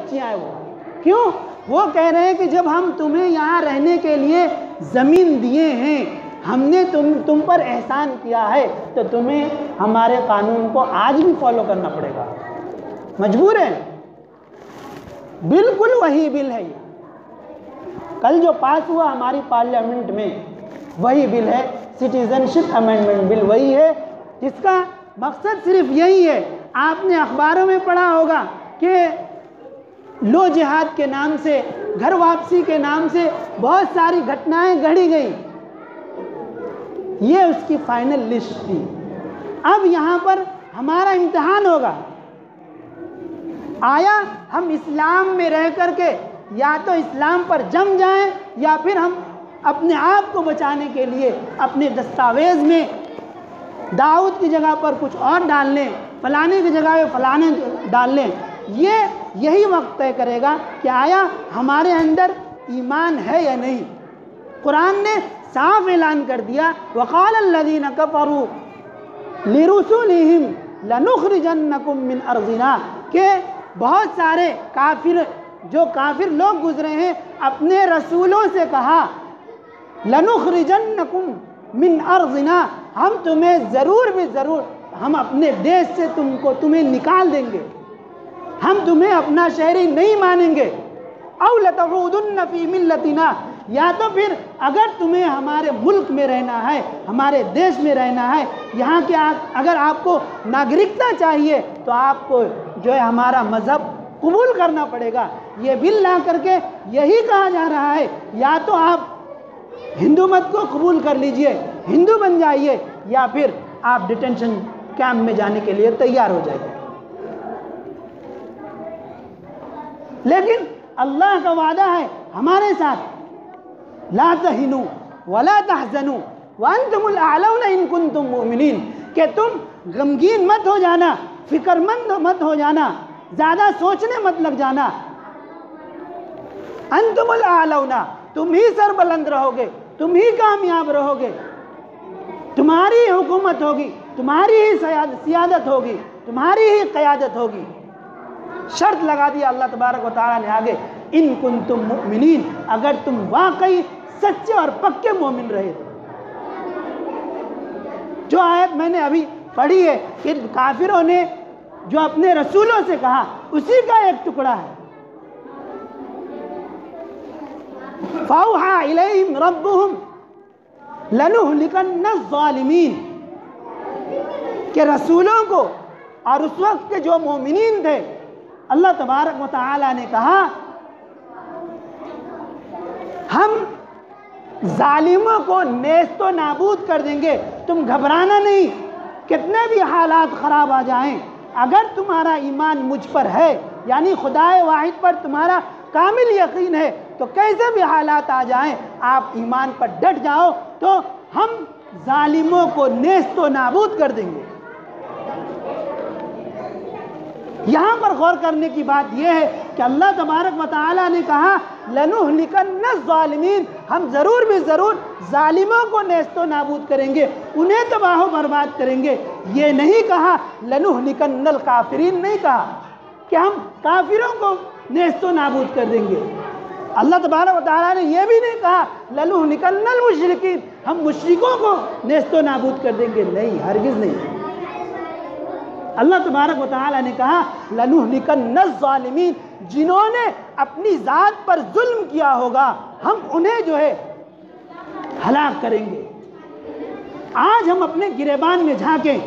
بچیاں ہیں وہ. کیوں؟ وہ کہہ رہے ہیں کہ جب ہم تمہیں یہاں رہنے کے لیے زمین دیے ہیں، ہم نے تم پر احسان کیا ہے، تو تمہیں ہمارے قانون کو آج بھی فالو کرنا پڑے گا. مجبور ہیں. بالکل وہی بل ہے یہ. کل جو پاس ہوا ہماری پارلیمنٹ میں وہی بل ہے، سٹیزن شپ امینڈمنٹ بل وہی ہے، جس کا مقصد صرف یہی ہے. آپ نے اخباروں میں پڑھا ہوگا کہ لو جہاد کے نام سے، گھر واپسی کے نام سے بہت ساری گھٹنائیں گھڑی گئی. یہ اس کی فائنل لسٹ تھی. اب یہاں پر ہمارا امتحان ہوگا. آیا ہم اسلام میں رہ کر کے یا تو اسلام پر جم جائیں، یا پھر ہم اپنے آپ کو بچانے کے لیے اپنے دستاویز میں داؤد کی جگہ پر کچھ اور ڈال لیں، فلانے کی جگہ پہ فلانے ڈال لیں. یہی وقت طے کرے گا کہ آیا ہمارے اندر ایمان ہے یا نہیں. قرآن نے صاف اعلان کر دیا، وقال الذین کفروا لرسلہم لنخرجنکم من ارضنا، کہ بہت سارے کافر لوگ گزرے ہیں، اپنے رسولوں سے کہا لنخرجنکم من ارضنا، ہم تمہیں ضرور ہم اپنے دیش سے تمہیں نکال دیں گے، ہم تمہیں اپنا شہری نہیں مانیں گے. او لتعودن فی ملتنا، یا تو پھر اگر تمہیں ہمارے ملک میں رہنا ہے، ہمارے دیش میں رہنا ہے، یہاں کے اگر آپ کو ناگرکتا چاہیے تو آپ کو جو ہے ہمارا مذہب قبول کرنا پڑے گا. یہ بل لا کر کے یہی کہا جا رہا ہے، یا تو آپ ہندو مت کو قبول کر لیجئے، ہندو بن جائیے، یا پھر آپ ڈیٹینشن کیمپ میں جانے کے لیے تیار ہو جائیے. لیکن اللہ کا وعدہ ہے ہمارے ساتھ، لا تہنوا ولا تحزنوا وانتم الاعلون ان کنتم مؤمنین، کہ تم غمگین مت ہو جانا، فکر مند مت ہو جانا، زیادہ سوچنے مت لگ جانا. انتم الاعلون، تم ہی سر بلند رہو گے، تم ہی کامیاب رہو گے، تمہاری حکومت ہوگی، تمہاری ہی سیادت ہوگی، تمہاری ہی قیادت ہوگی. شرط لگا دیا اللہ تبارک و تعالیٰ نے آگے، ان کنتم مؤمنین، اگر تم واقعی سچے اور پکے مومن رہے تو. جو آیت میں نے ابھی پڑھی ہے کہ کافروں نے جو اپنے رسولوں سے کہا، اسی کا ایک ٹکڑا ہے. فَأَوْحَىٰ إِلَيْهِمْ رَبُّهُمْ لَنُهْلِكَنَّ الظَّالِمِينَ، کہ رسولوں کو اور اس وقت کے جو مومنین تھے، اللہ تبارک و تعالی نے کہا ہم ظالموں کو نیست و نابود کر دیں گے. تم گھبرانا نہیں، کتنے بھی حالات خراب آ جائیں، اگر تمہارا ایمان مجھ پر ہے، یعنی خدائے واحد پر تمہارا کامل یقین ہے، تو کیسے بھی حالات آ جائیں آپ ایمان پر ڈٹ جاؤ، تو ہم ظالموں کو نیست و نابود کر دیں گے. یہاں پر غور کرنے کی بات یہ ہے کہ اللہ تبارک و تعالیٰ نے کہا لَنُهْلِكَنَّ الظَّالِمِينَ، ہم ضرور ظالموں کو نیست و نابود کریں گے، انہیں تباہ و برباد کریں گے. یہ نہیں کہا لَنُهْلِكَنَّ الْكَافِرِينَ، نہیں کہا کہ ہم کافروں کو نیست و نابود کر دیں گے. اللہ تبارک و تعالیٰ نے یہ بھی نہیں کہا لَنُهْلِكَنَّ الْمُشْرِكِينَ، ہم مشرکوں کو نیست و نابود کر دیں گے، نہیں، ہرگز نہیں. اللہ تبارک و تعالیٰ نے کہا لَنُهْلِكَنَّ الظَّالِمِينَ، جنہوں نے اپنی ذات پر ظلم کیا ہوگا ہم انہیں جو ہے ہلاک کریں گے. آج ہم اپنے گریبان میں جھانکیں،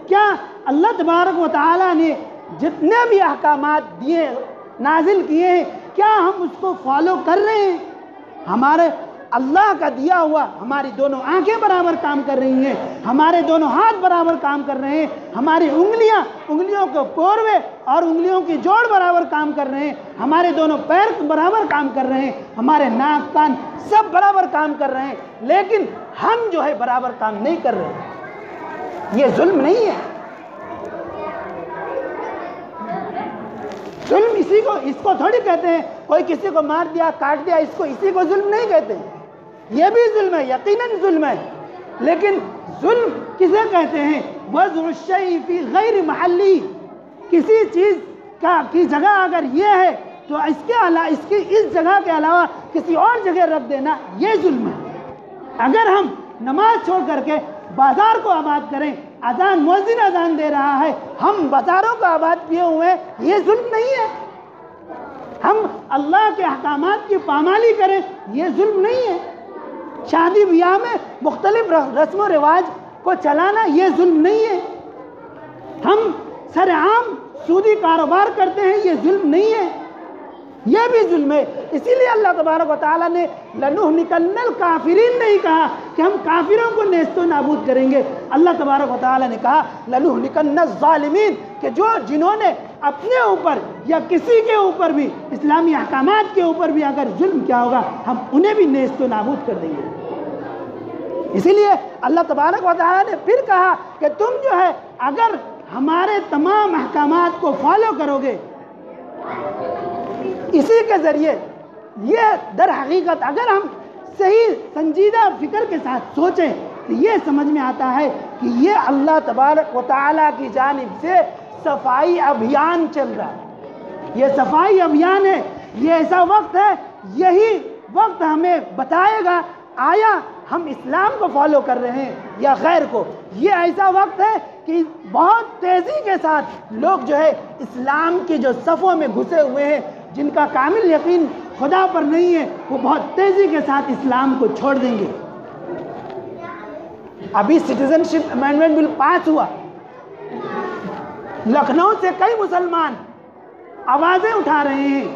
کیا اللہ تبارک و تعالیٰ نے جتنے بھی احکامات دیے نازل کیے ہیں، کیا ہم اس کو فالو کر رہے ہیں؟ ہمارے اللہ کا دیا ہوا، ہماری دونوں آنکھیں برابر کام کر رہی ہیں، ہمارے دونوں ہاتھ برابر کام کر رہے ہیں، ہماری انگلیوں کے پوروے اور انگلیوں کی جوڑ برابر کام کر رہے ہیں، ہمارے دونوں پیر برابر کام کر رہے ہیں، ہمارے ناک کان سب برابر کام کر رہے ہیں، لیکن ہم جو ہے برابر کام نہیں کر رہے. یہ ظلم نہیں ہے. ظلم اس کو تھوڑی کہتے ہیں کوئی کسی کو مار دیا کاٹ دیا، اسی کو ظلم نہیں کہتے ہیں. یہ بھی ظلم ہے، یقیناً ظلم ہے، لیکن ظلم کسے کہتے ہیں؟ وضع الشیء فی غیر محلی، کسی چیز کی جگہ اگر یہ ہے تو اس جگہ کے علاوہ کسی اور جگہ رکھ دینا یہ ظلم ہے۔ اگر ہم نماز چھوڑ کر کے بازار کو آباد کریں، مؤذن اذان دے رہا ہے، ہم بازاروں کو آباد کیے ہوئے، یہ ظلم نہیں ہے۔ ہم اللہ کے احکامات کی پامالی کریں، یہ ظلم نہیں ہے۔ شادی بیاہ میں مختلف رسم و رواج کو چلانا یہ ظلم نہیں ہے۔ ہم سر عام سودی کاروبار کرتے ہیں، یہ ظلم نہیں ہے، یہ بھی ظلم ہے۔ اسی لیے اللہ تبارک و تعالیٰ نے لَنُهْلِكَنَّ الْكَافِرِينَ نہیں کہا کہ ہم کافروں کو نیست و نابود کریں گے، اللہ تبارک و تعالیٰ نے کہا لَنُهْلِكَنَّ الظَّالِمِينَ کہ جنہوں نے اپنے اوپر یا کسی کے اوپر بھی، اسلامی احکامات کے اوپر بھی اگر ظلم کیا ہوگا، ہم انہیں بھی نیست و نابود کر دیں گے۔ اسی لیے اللہ تبارک و تعالیٰ نے پھر کہا کہ تم جو ہے اگر ہمارے تمام احکامات کو فالو کرو گے، اسی کے ذریعے یہ در حقیقت اگر ہم صحیح سنجیدہ فکر کے ساتھ سوچیں تو یہ سمجھ میں آتا ہے کہ یہ اللہ تبارک و تعالیٰ کی جانب سے صفائی ابھیان چل رہا ہے۔ یہ صفائی ابھیان ہے، یہ ایسا وقت ہے، یہی وقت ہمیں بتائے گا آیا ہم اسلام کو فالو کر رہے ہیں یا غیر کو۔ یہ ایسا وقت ہے کہ بہت تیزی کے ساتھ لوگ جو ہے اسلام کے جو صفوں میں گھسے ہوئے ہیں، جن کا کامل یقین خدا پر نہیں ہے، وہ بہت تیزی کے ساتھ اسلام کو چھوڑ دیں گے۔ ابھی سٹیزن شپ امینڈمنٹ بل پاس ہوا، لکھنؤ سے کئی مسلمان آوازیں اٹھا رہے ہیں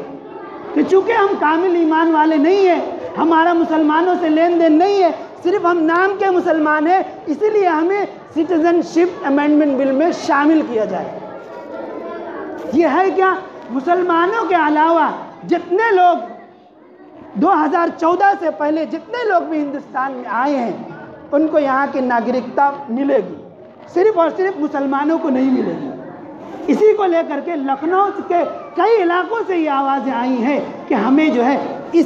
کہ چونکہ ہم کامل ایمان والے نہیں ہیں، ہمارا مسلمانوں سے لین دین نہیں ہے، صرف ہم نام کے مسلمان ہیں، اسی لیے ہمیں سٹیزن شپ امینڈمنٹ بل میں شامل کیا جائے۔ یہ ہے کیا؟ مسلمانوں کے علاوہ جتنے لوگ 2014 سے پہلے جتنے لوگ بھی ہندوستان میں آئے ہیں ان کو یہاں کی ناگرکتا ملے گی، صرف اور صرف مسلمانوں کو نہیں ملے گی۔ اسی کو لے کر کے لکھنؤ کے کئی علاقوں سے یہ آوازیں آئی ہیں کہ ہمیں جو ہے اس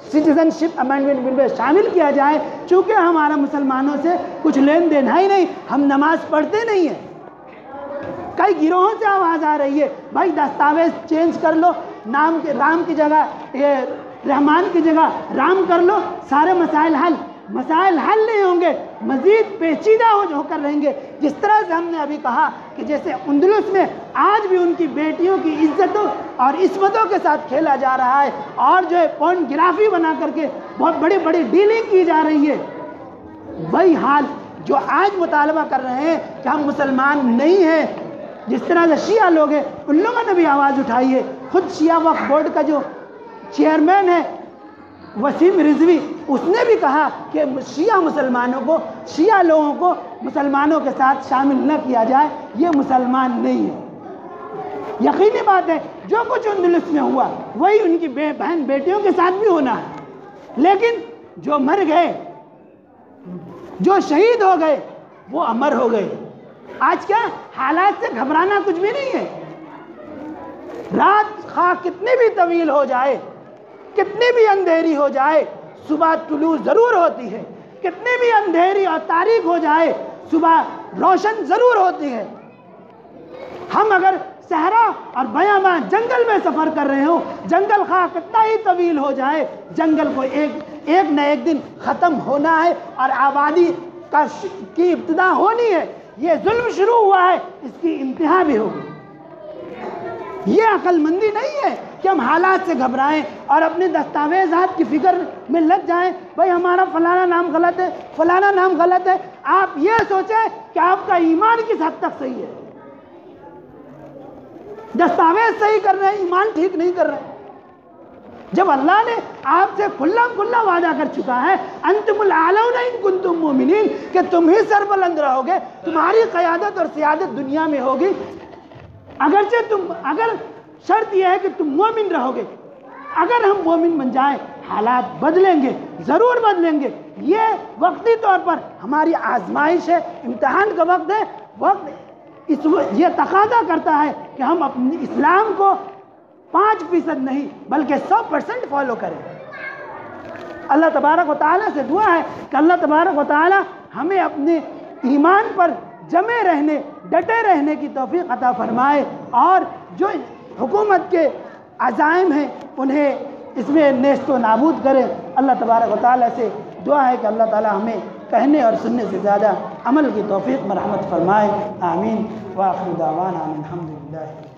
سٹیزن شپ امینڈمنٹ بل میں شامل کیا جائے، چونکہ ہمارا مسلمانوں سے کچھ لین دین ہے ہی نہیں، ہم نماز پڑھتے نہیں ہیں۔ کئی گروہوں سے آواز آ رہی ہے بھائی دستاویز چینج کر لو، نام کے رام کی جگہ رحمان کی جگہ رام کر لو، سارے مسائل حل نہیں ہوں گے، مزید پیچیدہ ہو کر رہیں گے۔ جس طرح سے ہم نے ابھی کہا کہ جیسے اندلس میں آج بھی ان کی بیٹیوں کی عزتوں اور عصمتوں کے ساتھ کھیلا جا رہا ہے، اور جو ہے پورنوگرافی بنا کر کے بہت بڑی بڑی ڈیلنگ کی جا رہی ہے، وہی حال جو آج مطالبہ کر رہے ہیں کہ ہم مسلمان نہیں ہیں، جس طرح سے شیعہ لوگ ہیں ان لوگوں نے بھی آواز اٹھائی ہے۔ خود شیعہ وقف بورڈ کا جو چیئرمین ہے وسیم رضوی، اس نے بھی کہا کہ شیعہ لوگوں کو مسلمانوں کے ساتھ شامل نہ کیا جائے، یہ مسلمان نہیں ہے۔ یقینی بات ہے جو کچھ اندلس میں ہوا وہی ان کی بہن بیٹیوں کے ساتھ بھی ہونا ہے، لیکن جو مر گئے، جو شہید ہو گئے، وہ امر ہو گئے۔ آج کیا حالات سے گھبرانا کچھ بھی نہیں ہے۔ رات خواہ کتنی بھی طویل ہو جائے، کتنی بھی اندھیری ہو جائے، صبح طلوع ضرور ہوتی ہے، کتنی بھی اندھیری اور تاریک ہو جائے، صبح روشن ضرور ہوتی ہے۔ ہم اگر صحرا اور بیاباں جنگل میں سفر کر رہے ہوں، جنگل خواہ کتنا ہی طویل ہو جائے، جنگل کو ایک نہ ایک دن ختم ہونا ہے اور آبادی کی ابتدا ہونی ہے۔ یہ ظلم شروع ہوا ہے، اس کی انتہا بھی ہوگی۔ یہ عقل مندی نہیں ہے کہ ہم حالات سے گھبرائیں اور اپنے دستاویزات کی فکر میں لگ جائیں، بھائی ہمارا فلانا نام غلط ہے، فلانا نام غلط ہے۔ آپ یہ سوچیں کہ آپ کا ایمان کس حد تک صحیح ہے۔ دستاویز صحیح کر رہے ہیں، ایمان ٹھیک نہیں کر رہے۔ جب اللہ نے آپ سے کھلا وعدہ کر چکا ہے انتم الاعلون ان کنتم مومنین کہ تم ہی سربلند رہو گے، تمہاری قیادت اور سیادت دنیا میں ہوگی، اگر شرط یہ ہے کہ تم مومن رہو گے، اگر ہم مومن بن جائیں حالات بدلیں گے، ضرور بدلیں گے۔ یہ وقتی طور پر ہماری آزمائش ہے، امتحان کا وقت ہے، یہ تقاضا کرتا ہے کہ ہم اپنے اسلام کو 5% نہیں بلکہ 100% فالو کریں۔ اللہ تبارک و تعالیٰ سے دعا ہے کہ اللہ تبارک و تعالیٰ ہمیں اپنے ایمان پر جمے رہنے، ڈٹے رہنے کی توفیق عطا فرمائے، اور جو حکومت کے عزائم ہیں انہیں اس میں نیست و نابود کریں۔ اللہ تبارک و تعالیٰ سے دعا ہے کہ اللہ تعالیٰ ہمیں کہنے اور سننے سے زیادہ عمل کی توفیق مرحمت فرمائے، آمین۔ وآخر دعوانا الحمدللہ۔